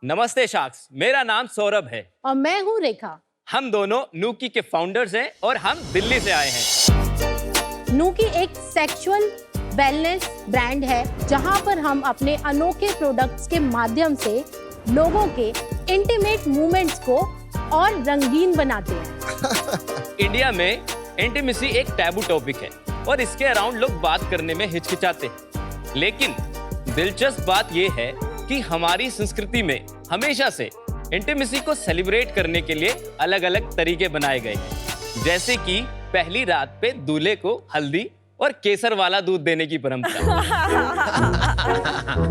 नमस्ते शाक्स, मेरा नाम सौरभ है और मैं हूँ रेखा। हम दोनों नूकी के फाउंडर्स हैं और हम दिल्ली से आए हैं। नूकी एक सेक्सुअल वेलनेस ब्रांड है जहाँ पर हम अपने अनोखे प्रोडक्ट्स के माध्यम से लोगों के इंटीमेट मूवमेंट्स को और रंगीन बनाते हैं। इंडिया में इंटीमेसी एक टैबू टॉपिक है और इसके अराउंड लोग बात करने में हिचकिचाते हैं। लेकिन दिलचस्प बात यह है कि हमारी संस्कृति में हमेशा से इंटीमेसी को सेलिब्रेट करने के लिए अलग-अलग तरीके बनाए गए हैं, जैसे कि पहली रात पे दूल्हे को हल्दी और केसर वाला दूध देने की परंपरा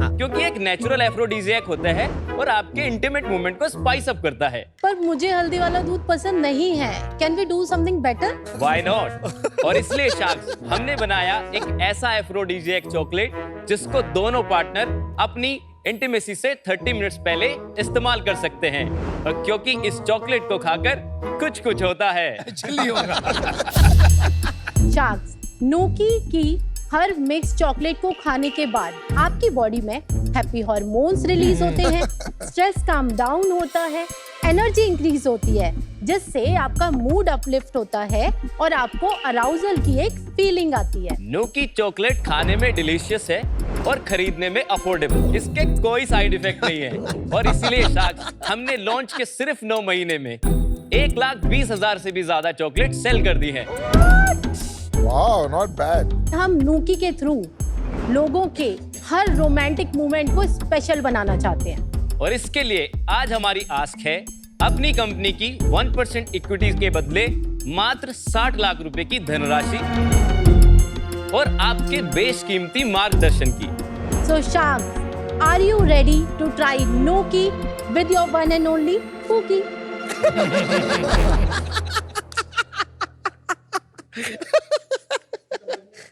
क्योंकि एक नेचुरल एफ्रोडीजियक होता है और आपके इंटीमेट मोमेंट को स्पाइस अप करता है। पर मुझे हल्दी वाला दूध पसंद नहीं है। Can we do something better? Why not? और इसलिए शाक्स हमने बनाया एक ऐसा एफ्रोडीजियक चॉकलेट जिसको दोनों पार्टनर अपनी इंटीमेसी से 30 मिनट्स पहले इस्तेमाल कर सकते हैं, और क्योंकि इस चॉकलेट को खाकर कुछ होता है। चिल्ली होगा। शाक्स, नूकी की हर मिक्स चॉकलेट को खाने के बाद आपकी बॉडी में हैप्पी हार्मोन्स रिलीज होते हैं, स्ट्रेस काम डाउन होता है, एनर्जी इंक्रीज होती है, जिससे आपका मूड अपलिफ्ट होता है और आपको अराउजल की एक फीलिंग आती है। नूकी चॉकलेट खाने में डिलीशियस है और खरीदने में अफोर्डेबल। इसके कोई साइड इफेक्ट नहीं है और इसीलिए शाक्स हमने लॉन्च के सिर्फ 9 महीने में 1,20,000 से भी ज्यादा चॉकलेट सेल कर दी है। Wow, not bad. हम नूकी के थ्रू लोगों के हर रोमांटिक मूवमेंट को स्पेशल बनाना चाहते हैं। और इसके लिए आज हमारी आस्क है अपनी कंपनी की 1% इक्विटी के बदले मात्र 60 लाख रुपए की धनराशि और आपके बेशकीमती मार्गदर्शन की। So Shags, are you ready to try Nooki with your one and only Pookie?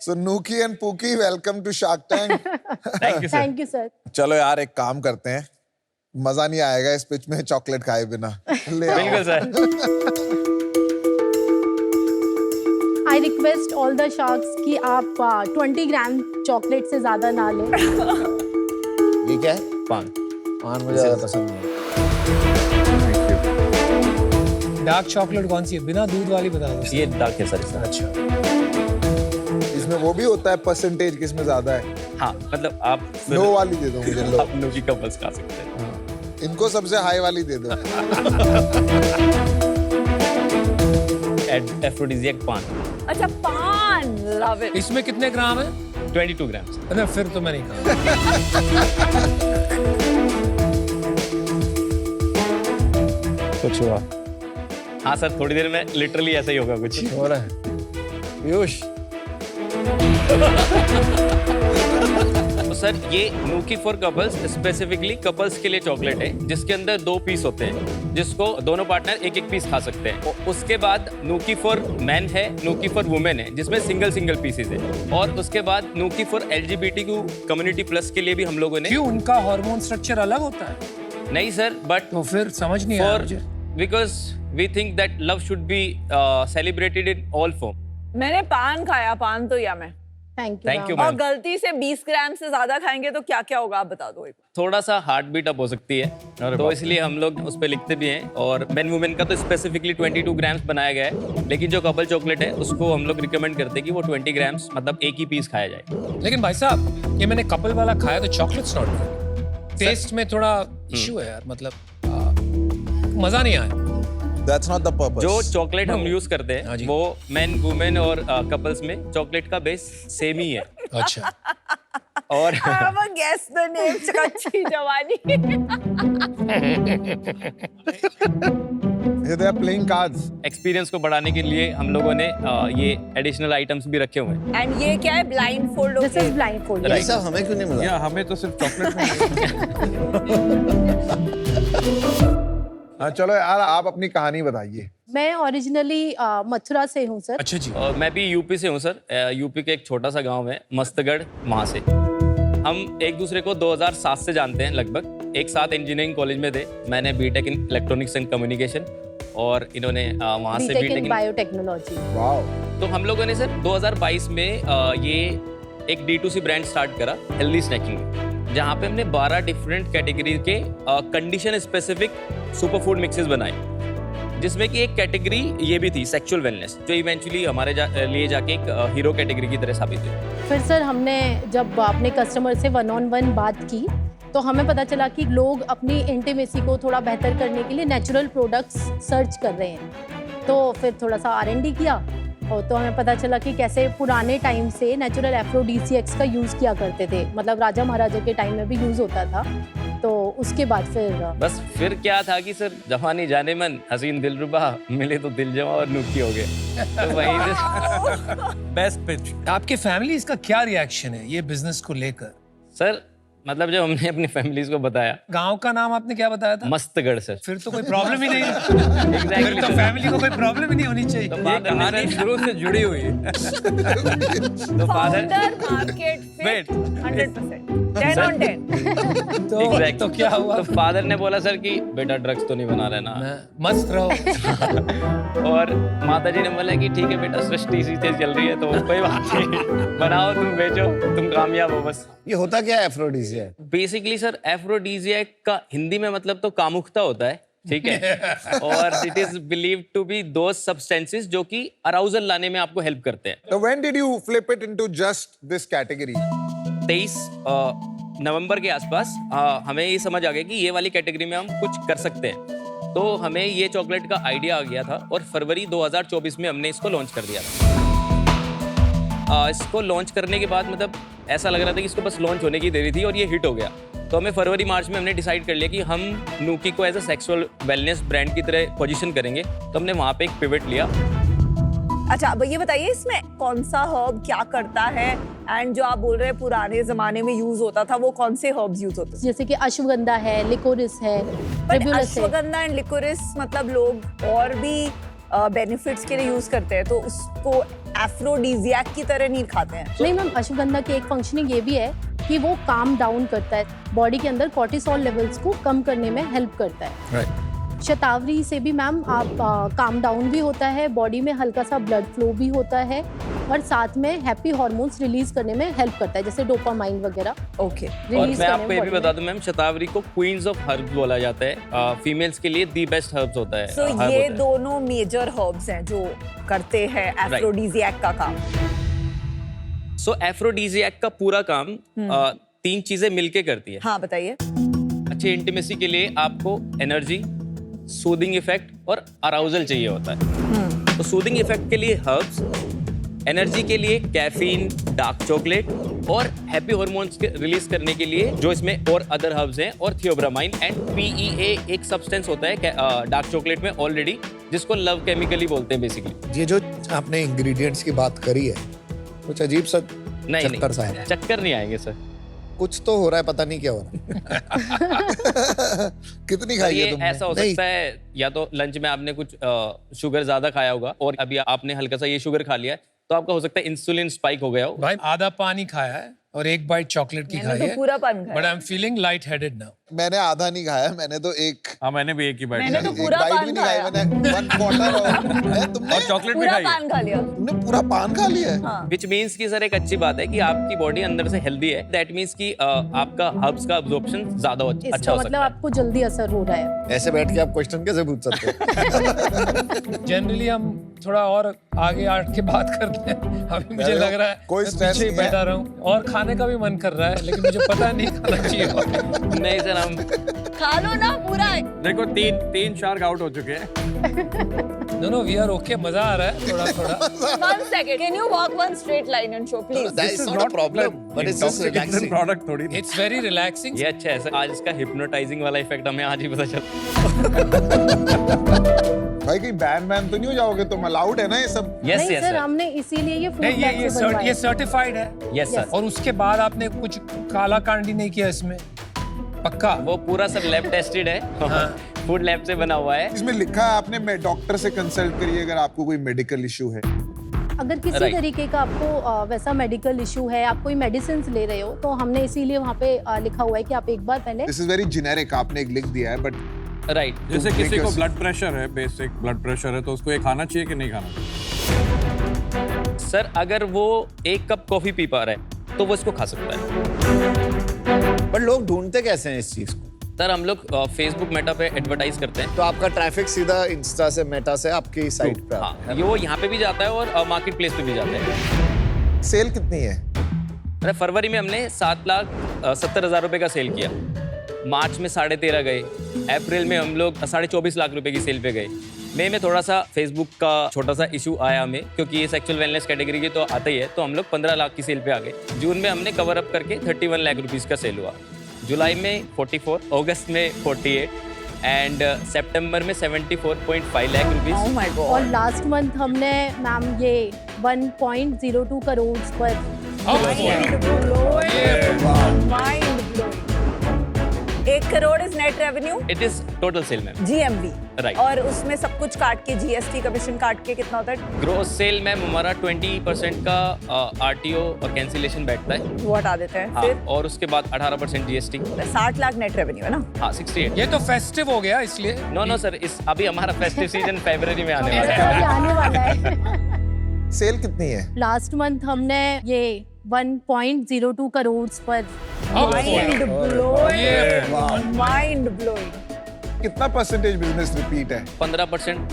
So Nooki and Pookie, welcome to Shark Tank. Thank you sir. Thank you sir. चलो यार एक काम करते हैं, मजा नहीं आएगा इस पिच में चॉकलेट खाए बिना। ले आओ। बिल्कुल sir. I request all the Sharks कि आप 20 ग्राम चॉकलेट से ज्यादा ना लें। ये क्या है? पान। पान मुझे ज्यादा पसंद नहीं है। डार्क चॉकलेट कौन सी है? बिना दूध वाली बता दो। ये डार्क है सर इसका। अच्छा। इसमें वो भी होता है परसेंटेज किसमें ज्यादा है? हाँ, मतलब आप लो वाली दे दो मुझे, लो। आप नूकी का बस खा सकते हैं। इनको सबसे हाई वाली दे दो। एफ्रोडीजियक पान। अच्छा, पान, लव इट। इसमें कितने ग्राम है? 22 ग्राम। अरे फिर तो मैं नहीं खाऊंगा। कुछ हुआ? हाँ सर, थोड़ी देर में लिटरली ऐसा ही होगा कुछ। हो रहा है। पीयूष। तो सर ये नूकी फॉर कपल्स स्पेसिफिकली कपल्स के लिए चॉकलेट है, जिसके अंदर 2 पीस होते हैं, जिसको दोनों पार्टनर एक पीस खा सकते हैं। उसके बाद नूकी फॉर मैन है, नूकी फॉर वुमेन है, जिसमें सिंगल पीसेस है, और उसके बाद नूकी फॉर LGBTQ कम्युनिटी प्लस के लिए भी हम लोगों ने। क्यों, उनका हार्मोन स्ट्रक्चर अलग होता है? नहीं सर, बट तो फिर समझ नहीं आया मुझे। Because we think that love should be celebrated in all form. मैंने पान खाया, पान तो या मैं। Thank you, और मैम। गलती से 20 ग्राम से ज्यादा खाएंगे तो क्या क्या होगा आप बता दो एक बार। थोड़ा सा हार्ट बीट अप हो सकती है, तो इसलिए हम लोग उस पर लिखते भी हैं। और मेन वुमेन का तो स्पेसिफिकली 22 ग्राम्स बनाया गया है, लेकिन जो कपल चॉकलेट है उसको हम लोग रिकमेंड करते हैं कि वो 20 ग्राम्स मतलब एक ही पीस खाया जाए। लेकिन भाई साहब, ये मैंने कपल वाला खाया तो चॉकलेट्स नॉट गुड। टेस्ट में थोड़ा इशू है यार, मतलब मजा नहीं आया। That's not the purpose. जो चॉकलेट हम यूज करते हाँ हैं जी। वो मेन वुमेन और कपल्स में चॉकलेट का बेस सेम ही है। अच्छा। और I have a guess the name, कच्ची जवानी। They are playing cards. Experience को बढ़ाने के लिए हम लोगों ने ये एडिशनल आइटम्स भी रखे हुए हैं। एंड ये क्या है? Blind fold. This is blindfold. Right. ऐसा हमें क्यों नहीं मिला? हमें तो सिर्फ चॉकलेट हाँ चलो यार, आप अपनी कहानी बताइए। मैं ओरिजिनली मथुरा से हूँ सर। अच्छा जी। और मैं भी यूपी से हूँ सर। यूपी के एक छोटा सा गांव है मस्तगढ़, वहाँ से। हम एक दूसरे को 2007 से जानते हैं लगभग। एक साथ इंजीनियरिंग कॉलेज में थे। मैंने B Tech in electronics and communication और इन्होंने वहाँ से बीटेक इन बायोटेक्नोलॉजी। वाओ। तो हम लोगों ने सर 2022 में ये एक D2C ब्रांड स्टार्ट करा हेल्दी स्नैकिंग। जहाँ पे हमने 12 डिफरेंट कैटेगरी के condition specific super food mixes बनाए, जिसमें कि एक कैटेगरी ये भी थी सेक्सुअल वेलनेस, जो इवेंचुअली हमारे लिए जाके एक हीरो कैटेगरी की तरह साबित हुई। फिर सर हमने जब अपने कस्टमर से 1-on-1 बात की तो हमें पता चला कि लोग अपनी इंटीमेसी को थोड़ा बेहतर करने के लिए नेचुरल प्रोडक्ट्स सर्च कर रहे हैं। तो फिर थोड़ा सा R&D किया और तो हमें पता चला कि कैसे पुराने टाइम से नेचुरल एफ्रोडीसियक्स का यूज़ किया करते थे, मतलब राजा महाराजा के टाइम में भी यूज़ होता था। तो उसके बाद फिर क्या था कि सर जवानी जाने मन हसीन दिलरुबा मिले तो दिल जमा और नुकी हो गए। तो वही बेस्ट पिच। आपके फैमिली इसका क्या रिएक्शन है ये बिजनेस को लेकर? सर मतलब जब हमने अपनी फैमिलीज को बताया, गांव का नाम आपने क्या बताया था? मस्तगढ़ सर। फिर तो कोई प्रॉब्लम ही नहीं है। Exactly, फिर तो sir। फैमिली को कोई प्रॉब्लम ही नहीं होनी चाहिए। तो ये father ने कहानी सर- शुरू से जुड़ी हुई है। तो father founder market fit 100%, 10 on 10। तो क्या हुआ? तो फादर ने बोला सर कि बेटा ड्रग्स तो नहीं बना रहना, मस्त रहो। और माता जी ने बोला कि ठीक है बेटा सृष्टि इसी से चल रही है तो कोई बात नहीं, बनाओ तुम बेचो, तुम कामयाब हो बस। ये होता क्या है एफ्रोडीसियक? बेसिकली सर एफ्रोडीजियक का हिंदी में मतलब तो कामुकता होता है, ठीक है। और it is believed to be those substances जो कि अराउजल लाने में आपको हेल्प करते हैं। So when did you flip it into just this category? 23 नवंबर के आसपास हमें ये समझ आ गया कि ये वाली कैटेगरी में हम कुछ कर सकते हैं। तो हमें ये चॉकलेट का आइडिया आ गया था और फरवरी 2024 में हमने इसको लॉन्च कर दिया था। इसको लॉन्च करने के बाद मतलब ऐसा लग रहा था कि इसको बस लॉन्च होने की देरी थी और ये हिट हो गया। तो हमें फरवरी मार्च में हमने डिसाइड कर लिया कि हम नूकी को as a sexual wellness brand की तरह पोजीशन करेंगे। तो हमने वहाँ पे एक पिवट लिया। अच्छा अब ये बताइए इसमें कौन सा हर्ब क्या करता है, एंड जो आप बोल रहे हैं पुराने जमाने में यूज होता था वो कौन से हर्ब्स यूज होते थे? जैसे कि अश्वगंधा है, लिकोरिस है, बट ट्रिब्यूलस है। अश्वगंधा एंड लिकोरिस मतलब लोग और भी बेनिफिट्स के लिए यूज करते हैं, तो उसको एफ्रोडीजियक की तरह नहीं खाते हैं। नहीं मैम, अश्वगंधा की एक फंक्शनिंग ये भी है कि वो काम डाउन करता है, बॉडी के अंदर कॉर्टिसोल लेवल्स को कम करने में हेल्प करता है। शतावरी से भी मैम आप काम डाउन भी होता है, बॉडी में हल्का सा ब्लड फ्लो भी होता है और साथ में हैप्पी हार्मोन्स रिलीज करने में हेल्प करता है, जैसे डोपामाइन वगैरह ओके और मैं आपको ये भी बता दूं मैम, शतावरी को क्वींस ऑफ हर्ब्स बोला जाता है। फीमेल्स के लिए दी बेस्ट हर्ब्स होता है। सो herb ये होता है। दोनों मेजर हर्ब्स हैं जो करते हैं एफ्रोडीजियक का काम। सो एफ्रोडीजियक का पूरा काम 3 चीजें मिलके करती है। हाँ बताइए। अच्छी इंटीमेसी के लिए आपको एनर्जी, सूदिंग इफेक्ट और अराउजल चाहिए होता है। तो सूदिंग इफेक्ट के लिए हर्ब्स, एनर्जी के लिए कैफीन, डार्क चॉकलेट और हैप्पी हार्मोन्स रिलीज करने के लिए जो इसमें और अदर हर्ब्स हैं और थियोब्रामाइन एंड PEA एक सब्सटेंस होता है डार्क चॉकलेट में ऑलरेडी, जिसको लव केमिकली बोलते हैं बेसिकली। ये जो आपने इंग्रेडिएंट्स की बात करी है कुछ अजीब सा नहीं चक्कर सा है। चक्कर नहीं आएंगे सर। कुछ तो हो रहा है, पता नहीं क्या हो रहा है। कितनी सर, खाई ये है तुमने? ऐसा हो नहीं। सकता है या तो लंच में आपने कुछ शुगर ज्यादा खाया होगा और अभी आपने हल्का सा ये शुगर खा लिया है, तो आपका हो सकता है इंसुलिन स्पाइक हो गया हो। भाई आधा पानी खाया है और 1 बाइट चॉकलेट की मैंने खाई तो है, पूरा पान खाया। But I am feeling light headed now. मैंने आधा नहीं खाया, मैंने तो एक हाँ मैंने भी एक ही बाइट मैंने खाई। तो पूरा बाइट पान भी नहीं खाया, खाया। मैंने 1/4 और तुमने और चॉकलेट भी पूरा खाई है। पान खा लिया। तुमने पूरा पान खा लिया है? हाँ। विच मीन्स की सर एक अच्छी बात है कि आपकी बॉडी अंदर से हेल्दी है। दैट मीन्स कि आपका हर्ब्स का अब्जॉर्प्शन ज्यादा अच्छा इसका हो मतलब सकता है। आपको जल्दी असर हो रहा है। ऐसे बैठ के आप क्वेश्चन कैसे पूछ सकते हो? जनरली हम थोड़ा और आगे आठ के बात करते हैं। अभी मुझे लग रहा है कोई मैं stress पीछे ही नहीं है। बैठा रहा हूँ और खाने का भी मन कर रहा है, लेकिन मुझे पता नहीं खाना चाहिए। नहीं सर, हम खा लो ना पूरा। देखो तीन शार्क आउट हो चुके हैं। नो वी आर ओके, मजा आ रहा है थोड़ा थोड़ा। 1 second. Can you walk one straight line and show, please? That is not a problem, but it's just relaxing. Product थोड़ी ना। It's very relaxing. ये अच्छा है सर, आज इसका हिप्नोटाइजिंग वाला इफेक्ट हमें आज ही पता चला। भाई कहीं बैन तो नहीं हो जाओगे तुम? अलाउड है ना ये सब? यस नहीं यस सर, सर, हमने इसीलिए ये फूड नहीं लैब से बनवाया ये है। सर्टिफाइड है यस सर। और उसके बाद आपने कुछ काला कांडी नहीं किया इसमें, पक्का? वो पूरा सर लैब टेस्टेड है, फूड लैब से बना हुआ है। इसमें लिखा है आपने मैं डॉक्टर से कंसल्ट करिए अगर आपको कोई मेडिकल इशू है। अगर किसी Right. तरीके का आपको वैसा मेडिकल इशू है, आप कोई मेडिसिन ले रहे हो, तो हमने इसीलिए वहाँ पे लिखा हुआ है कि आप एक बार पहले दिस इज वेरी जेनेरिक, आपने एक लिख दिया है, बट राइट। जैसे make किसी को yourself- ब्लड प्रेशर है, बेसिक ब्लड प्रेशर है, तो उसको ये खाना चाहिए कि नहीं खाना चाहिए? सर अगर वो 1 कप कॉफी पी पा रहा है तो वो इसको खा सकता है। पर लोग ढूंढते कैसे हैं इस चीज को? सर हम लोग फेसबुक मेटा पे एडवर्टाइज करते हैं। तो आपका ट्रैफिक सीधा इंस्टा से, मेटा से आपकी साइट पे आता हाँ, ये वो यहाँ पे भी जाता है और मार्केट प्लेस पे भी जाता है। सेल कितनी है? अरे फरवरी में हमने 7,70,000 रुपए का सेल किया, मार्च में 13.5 गए, अप्रैल में हम लोग 24.5 लाख रुपए की सेल पे गए। मई में थोड़ा सा फेसबुक का छोटा सा इशू आया हमें, क्योंकि ये सेक्सुअल वेलनेस कैटेगरी की तो आता ही है, तो हम लोग 15 लाख की सेल पे आ गए। जून में हमने कवर अप करके 31 लाख रुपीस का सेल हुआ, जुलाई में 44, अगस्त में 48 एंड सितंबर में 74.5 lakh rupees. Oh my God. और लास्ट मंथ हमने मैम ये 1.02 करोड़ पर Mind blowing. Mind blowing. 1 crore is net revenue, it is total sale ma'am. GMV, Right. और उसमें सब कुछ काट के जीएसटी कमीशन काट के कितना होता है? ग्रोस सेल मैम हमारा 20% का आरटीओ और कैंसिलेशन बैठता है। वो हटा देते हैं। हाँ, फिर और उसके बाद 18% जीएसटी। 60 लाख नेट रेवेन्यू है ना? हाँ 68। ये तो फेस्टिव हो गया इसलिए। नो सर, इस अभी हमारा फेस्टिव सीजन फरवरी में आने वाला है। अभी आने वाला है। सेल कितनी है? लास्ट मंथ हमने ये 1.02 करोड़ पर माइंड ब्लोइंग, माइंड ब्लोइंग। कितना परसेंटेज बिजनेस रिपीट है? 15%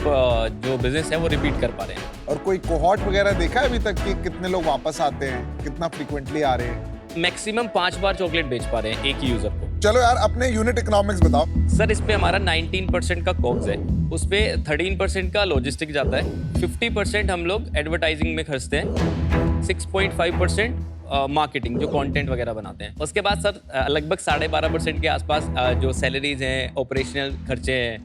जो बिजनेस है वो रिपीट कर पा रहे हैं। और कोई कोहॉर्ट वगैरह देखा है अभी तक कि कितने लोग वापस आते हैं, कितना फ्रीक्वेंटली आ रहे हैं? मैक्सिमम 5 बार चॉकलेट बेच पा रहे हैं एक ही यूजर को। चलो यार, अपने यूनिट इकोनॉमिक्स बताओ। सर इस पे हमारा 19% का कॉग्स है, उस पे 13% का लॉजिस्टिक जाता है, 50% हम लोग एडवर्टाइजिंग में खर्चते हैं, 6.5% मार्केटिंग जो कंटेंट वगैरह बनाते हैं। उसके बाद सर लगभग 12.5% के आसपास जो सैलरीज हैं, ऑपरेशनल खर्चे हैं,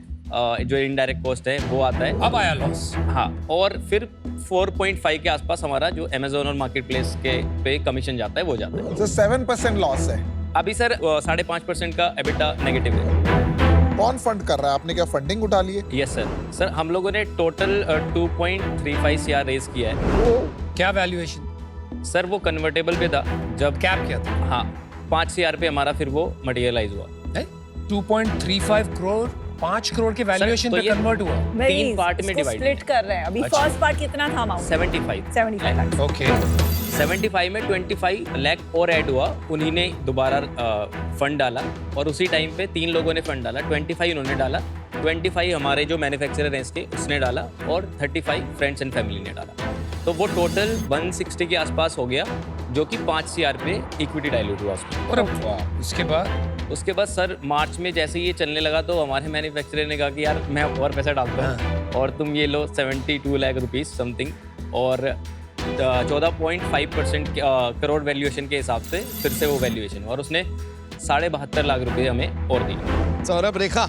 जो इनडायरेक्ट कॉस्ट है वो आता है। अब आया लॉस। हाँ, और फिर 4.5 के आसपास हमारा जो अमेजोन और मार्केट प्लेस के पे कमीशन जाता है वो जाता है। तो 7% लॉस है। अभी सर 5.5% का एबिटा नेगेटिव है। कौन फंड कर रहा है? आपने क्या फंडिंग उठा ली है? यस सर हम लोगों ने टोटल 2.35 CR रेज किया है। क्या वैल्यूएशन? सर वो कन्वर्टेबल पे था, जब कैप क्या था? हाँ 5 CR पे हमारा फिर वो मटेरियलाइज हुआ। 2.35 करोड़ 5 करोड़ के वैल्यूएशन तो पे ये- कन्वर्ट हुआ। तीन पार्ट में divide स्प्लिट कर रहे हैं अभी। अच्छा। फर्स्ट पार्ट कितना था अमाउंट? 75 लाख। ओके 75 में 25 लाख और ऐड हुआ, उन्हीं ने दोबारा फंड डाला, और उसी टाइम पे 3 लोगों ने फंड डाला। 25 उन्होंने डाला, 25 हमारे जो मैन्युफैक्चरर हैं इसके उसने डाला, और 35 फ्रेंड्स एंड फैमिली ने डाला। तो वो टोटल 160 के आसपास हो गया, जो कि 5 CR पे इक्विटी डाइल्यूट हुआ उसमें। और वाह, उसके बाद सर मार्च में जैसे ही ये चलने लगा तो हमारे मैन्युफैक्चरर ने कहा कि यार मैं और पैसा डालता हूँ और तुम ये लो 72 लाख रुपीस समथिंग, और 14.5% करोड़ वैल्यूएशन के हिसाब से फिर से वो वैल्यूएशन, और उसने 72.5 लाख रुपए हमें और दिए। सौरभ, रेखा,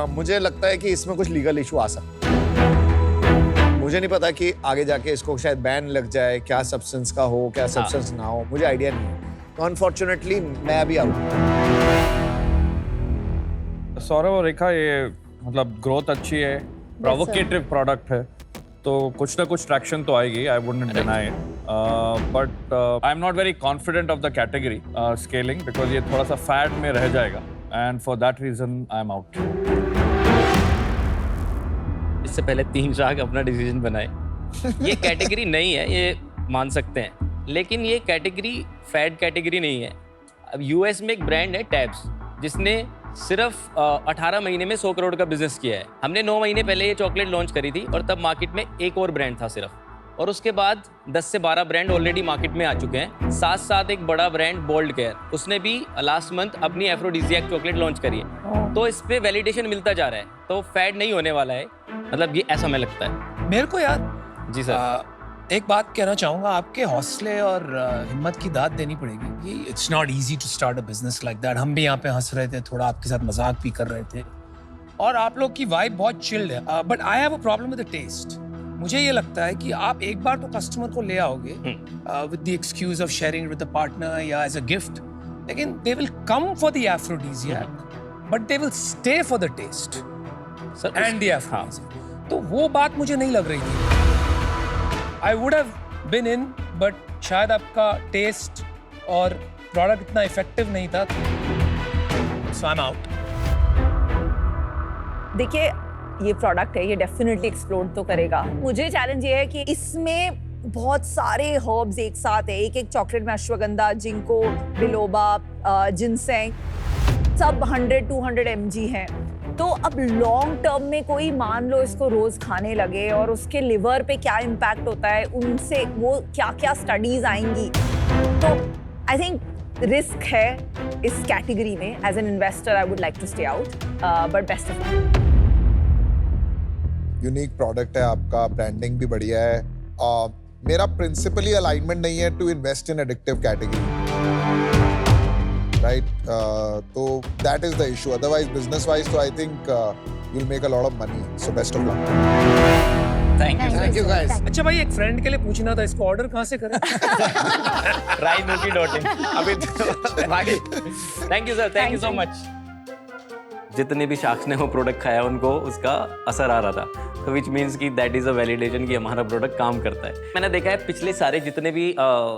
मुझे लगता है कि इसमें कुछ लीगल इशू आ सकता है। मुझे नहीं पता कि आगे जाके इसको शायद बैन लग जाए, क्या सब्सटेंस का हो, क्या सब्सटेंस ना हो, मुझे आइडिया नहीं है। तो अनफॉर्चुनेटली मैं अभी आउट। सौरभ और रेखा, ये मतलब ग्रोथ अच्छी है, प्रोवोकेटिव प्रोडक्ट है, तो कुछ ना कुछ ट्रैक्शन तो आएगी, I wouldn't deny, but I am not very confident of the category scaling, because ये थोड़ा सा फैड में रह जाएगा, and for that reason I am out. इससे पहले 3 राग अपना डिसीजन बनाए। ये कैटेगरी नहीं है, ये मान सकते हैं, लेकिन ये कैटेगरी फैड कैटेगरी नहीं है। अब यूएस में एक ब्रांड है टैब्स, जिसने सिर्फ 18 महीने में 100 करोड़ का बिजनेस किया है। हमने 9 महीने पहले ये चॉकलेट लॉन्च करी थी, और तब मार्केट में एक और ब्रांड था सिर्फ, और उसके बाद 10 से 12 ब्रांड ऑलरेडी मार्केट में आ चुके हैं। साथ साथ एक बड़ा ब्रांड बोल्ड केयर, उसने भी लास्ट मंथ अपनी एफ्रोडीजियाक चॉकलेट लॉन्च करी है। तो इस पे वैलिडेशन मिलता जा रहा है, तो फैड नहीं होने वाला है, मतलब ये ऐसा हमें लगता है। मेरे को यार जी सर। एक बात कहना चाहूंगा, आपके हौसले और हिम्मत की दाद देनी पड़ेगी। ये it's not easy to start a business like that. हम भी यहाँ पे हंस रहे थे, थोड़ा आपके साथ मजाक भी कर रहे थे, और आप लोग की वाइब बहुत चिल्ड है। But I have a problem with the taste. मुझे ये लगता है कि आप एक बार तो कस्टमर को ले आओगे with the excuse of sharing with the partner या एज अ गिफ्ट, लेकिन they will come for the aphrodisiac, but they will stay for the taste sir and the aphrodisiac. तो वो बात मुझे नहीं लग रही थी। I would have been in, but शायद आपका टेस्ट और प्रोडक्ट इतना इफेक्टिव नहीं था, so I'm out. देखिए, ये प्रोडक्ट है, ये डेफिनेटली एक्सप्लोर तो करेगा। मुझे चैलेंज ये है कि इसमें बहुत सारे हर्ब्स एक साथ है, एक चॉकलेट में अश्वगंधा, जिंको बिलोबा, जिनसेंग, सब 100-200 mg हैं। तो अब लॉन्ग टर्म में कोई मान लो इसको रोज खाने लगे और उसके लिवर पे क्या इम्पैक्ट होता है, उनसे वो क्या क्या स्टडीज आएंगी, तो आई थिंक रिस्क है इस कैटेगरी में। As an investor I would like to stay out, but best of luck. Unique product है आपका, ब्रांडिंग भी बढ़िया है। मेरा प्रिंसिपली अलाइनमेंट नहीं है to invest in addictive category, right? तो that is the issue. Otherwise business wise तो I think you'll make a lot of money, so best of luck. Thank you guys. अच्छा भाई, एक फ्रेंड के लिए पूछना था, इसको ऑर्डर कहाँ से करें? trynuki.in। अभी भाई thank you sir, thank you so much. जितने भी शख्स ने वो प्रोडक्ट खाया उनको उसका असर आ रहा था, तो विच मीन्स कि दैट इज़ अ वैलिडेशन कि हमारा प्रोडक्ट काम करता है। मैंने देखा है पिछले सारे जितने भी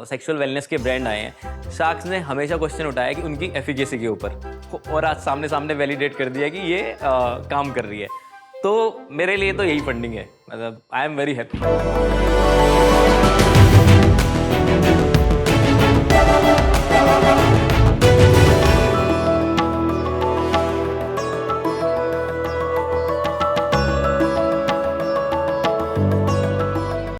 सेक्सुअल वेलनेस के ब्रांड आए हैं, शख्स ने हमेशा क्वेश्चन उठाया कि उनकी एफिकेसी के ऊपर, और आज सामने सामने वैलिडेट कर दिया कि ये काम कर रही है। तो मेरे लिए तो यही फंडिंग है, मतलब आई एम वेरी हैप्पी।